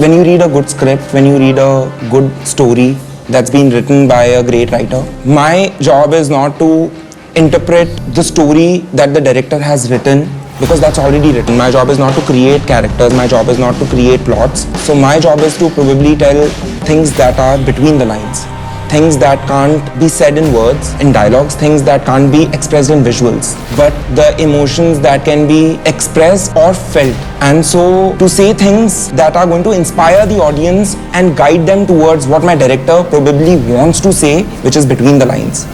When you read a good script, when you read a good story that's been written by a great writer, my job is not to interpret the story that the director has written, because that's already written. My job is not to create characters, my job is not to create plots. So my job is to probably tell things that are between the lines. Things that can't be said in words, in dialogues, things that can't be expressed in visuals, but the emotions that can be expressed or felt. And so to say things that are going to inspire the audience and guide them towards what my director probably wants to say, which is between the lines.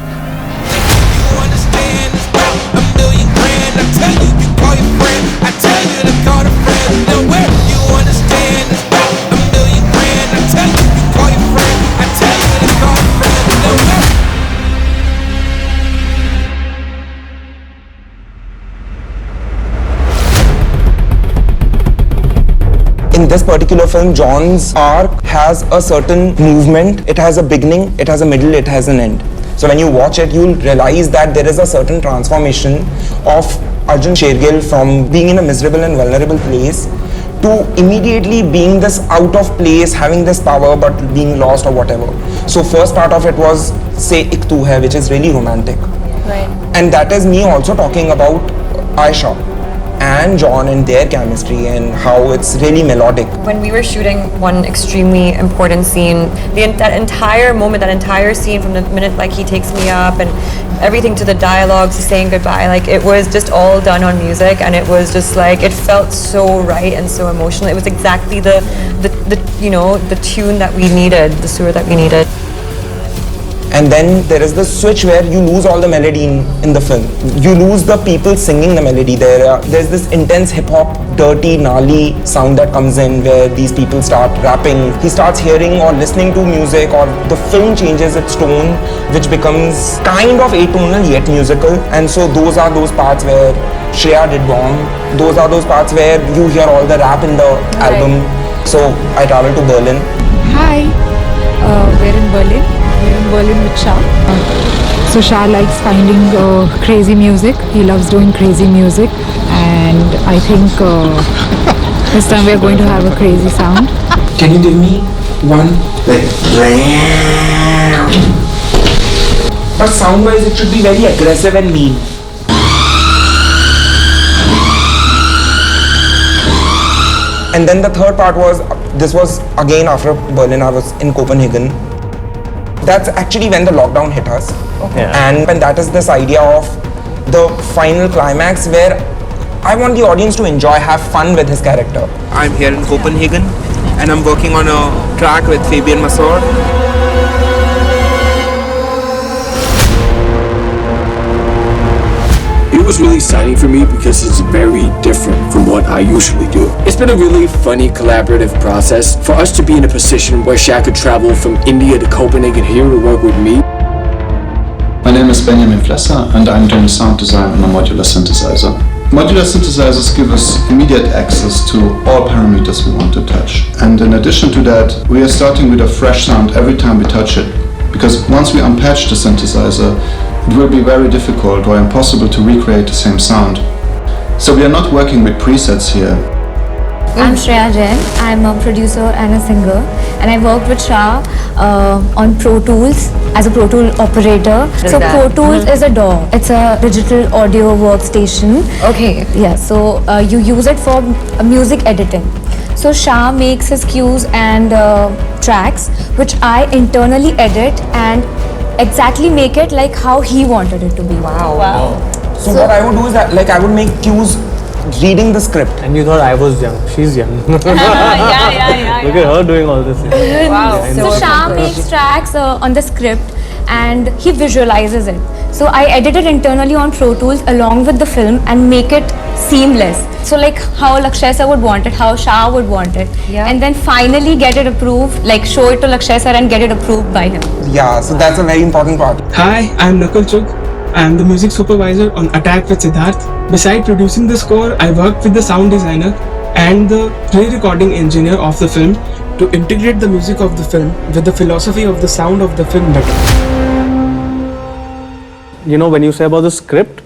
In this particular film, John's arc has a certain movement. It has a beginning, it has a middle, it has an end. So when you watch it, you'll realize that there is a certain transformation of Arjun Shergill from being in a miserable and vulnerable place to immediately being this out of place, having this power but being lost or whatever. So first part of it was say Ik Tu Hai, which is really romantic. Right. And that is me also talking about Aisha and John and their chemistry and how it's really melodic. When we were shooting one extremely important scene, that entire moment, that entire scene from the minute like he takes me up and everything to the dialogues, saying goodbye, like it was just all done on music, and it was just like, it felt so right and so emotional. It was exactly the you know, the tune that we needed, the suur that we needed. And then there is the switch where you lose all the melody in the film. You lose the people singing the melody. There's this intense hip-hop, dirty, gnarly sound that comes in where these people start rapping. He starts hearing or listening to music, or the film changes its tone, which becomes kind of atonal yet musical. And so those are those parts where Shreya did bomb. Those are those parts where you hear all the rap in the album. So I traveled to Berlin. Hi, we're in Berlin. We're in Berlin with Shah. So Shah likes finding crazy music. He loves doing crazy music, and I think this time we're going to have a crazy sound. Can you give me one? But sound-wise, it should be very aggressive and mean. And then the third part was, this was again after Berlin, I was in Copenhagen. That's actually when the lockdown hit us. Okay. And when that is this idea of the final climax where I want the audience to enjoy, have fun with his character. I'm here in Copenhagen and I'm working on a track with Fabian Masor. It was really exciting for me because it's very different from what I usually do. It's been a really funny collaborative process for us to be in a position where Shaq could travel from India to Copenhagen here to work with me. My name is Benjamin Flesser and I'm doing sound design on a modular synthesizer. Modular synthesizers give us immediate access to all parameters we want to touch. And in addition to that, we are starting with a fresh sound every time we touch it. Because once we unpatch the synthesizer, it will be very difficult or impossible to recreate the same sound. So we are not working with presets here. I'm Shreya Jain. I'm a producer and a singer, and I worked with Shah on Pro Tools as a Pro Tool operator. So Pro Tools is a DAW. It's a digital audio workstation. Okay. Yeah, so you use it for music editing. So Shah makes his cues and tracks, which I internally edit and exactly make it like how he wanted it to be. Wow. So what I would do is that, like, I would make cues reading the script. And you thought I was young. She's young. yeah. Look at her doing all this. Wow. So Shah makes tracks on the script and he visualizes it. So I edit it internally on Pro Tools along with the film and make it seamless. So like how Lakshya sir would want it, how Shah would want it. Yeah. And then finally get it approved, like show it to Lakshya sir and get it approved by him. Yeah, so that's a very important part. Hi, I'm Rakul. I am the music supervisor on Attack with Siddharth. Besides producing the score, I worked with the sound designer and the pre-recording engineer of the film to integrate the music of the film with the philosophy of the sound of the film better. You know, when you say about the script,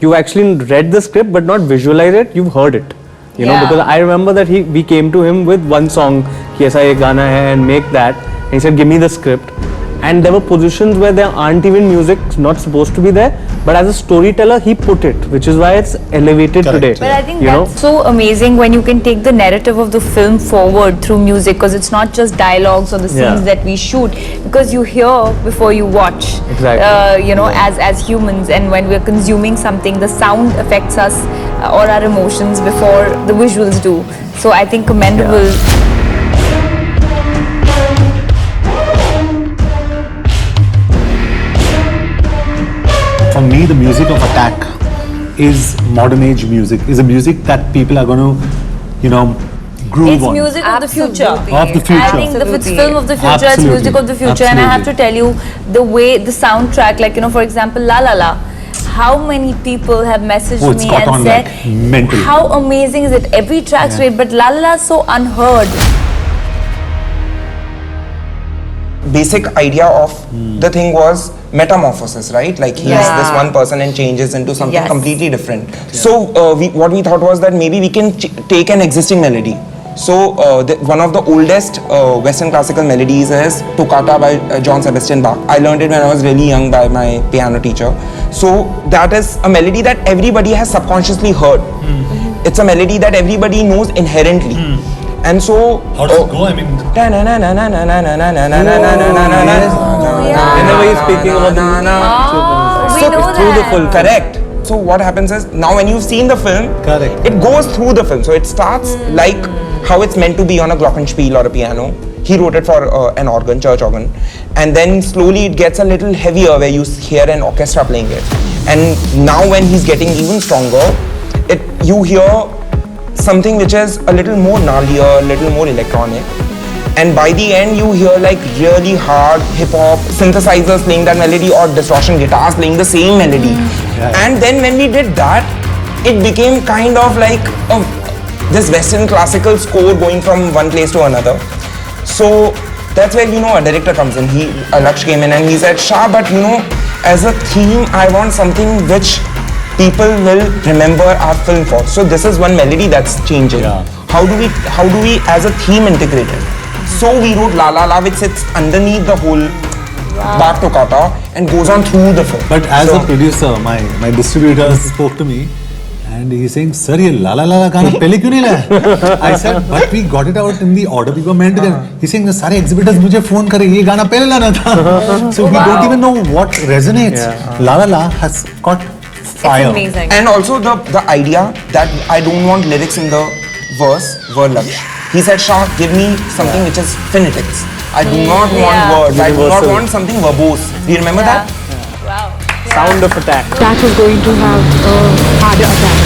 you actually read the script but not visualize it, you've heard it. You know, because I remember that we came to him with one song. कि ऐसा एक गाना है and make that. And he said, give me the script. And there were positions where there aren't even music not supposed to be there, but as a storyteller he put it, which is why it's elevated today. But I think that's so amazing when you can take the narrative of the film forward through music, because it's not just dialogues or the scenes that we shoot, because you hear before you watch. Exactly. You know, as humans, and when we're consuming something, the sound affects us or our emotions before the visuals do. So I think commendable. For me, the music of Attack is modern age music, is a music that people are going to, you know, groove It's on. music of the future. Of the future. I think it's film of the future, it's music of the future. And I have to tell you, the way the soundtrack, like, you know, for example, La La La, how many people have messaged me and said, mentally. how amazing is it? Every track's great, but La La La is so unheard. Basic idea of the thing was metamorphosis, right? Like he is this one person and changes into something completely different. So what we thought was that maybe we can take an existing melody. So one of the oldest Western classical melodies is Toccata by Johann Sebastian Bach. I learned it when I was really young by my piano teacher. So that is a melody that everybody has subconsciously heard. It's a melody that everybody knows inherently. And so how does it go? I mean, whenever he's speaking about through the full correct. So what happens is, now when you've seen the film, correct, it goes through the film. So it starts like how it's meant to be on a glockenspiel or a piano. He wrote it for an organ, church organ, and then slowly it gets a little heavier where you hear an orchestra playing it. And now when he's getting even stronger, you hear something which is a little more gnarlier, a little more electronic. And by the end you hear like really hard hip-hop synthesizers playing that melody or distortion guitars playing the same melody. And then when we did that, it became kind of like this Western classical score going from one place to another. So that's where, you know, a director comes in. Lakshya came in and he said, Shah, but you know, as a theme I want something which people will remember our film for. So this is one melody that's changing. How do we as a theme integrate it? So we wrote La La La, which sits underneath the whole Bach Toccata and goes on through the film. But as a producer, my distributor spoke to me and he's saying, sir, ye La La La गाना पहले क्यों नहीं लाया? I said, but we got it out in the order we were meant to get. He's saying, सारे exhibitors मुझे phone करे, ये गाना पहले लाना था. So we don't even know what resonates. La La La has got fire. It's amazing. And also the idea that I don't want lyrics in the verse were Lakshya. He said, Shah, give me something which is phonetics. I do not want words. I do not want something verbose. Do you remember that? Wow. Sound of Attack. That is going to have a harder attack.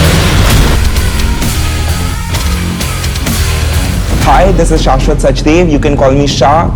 Hi, this is Shashwat Sachdev. You can call me Shah.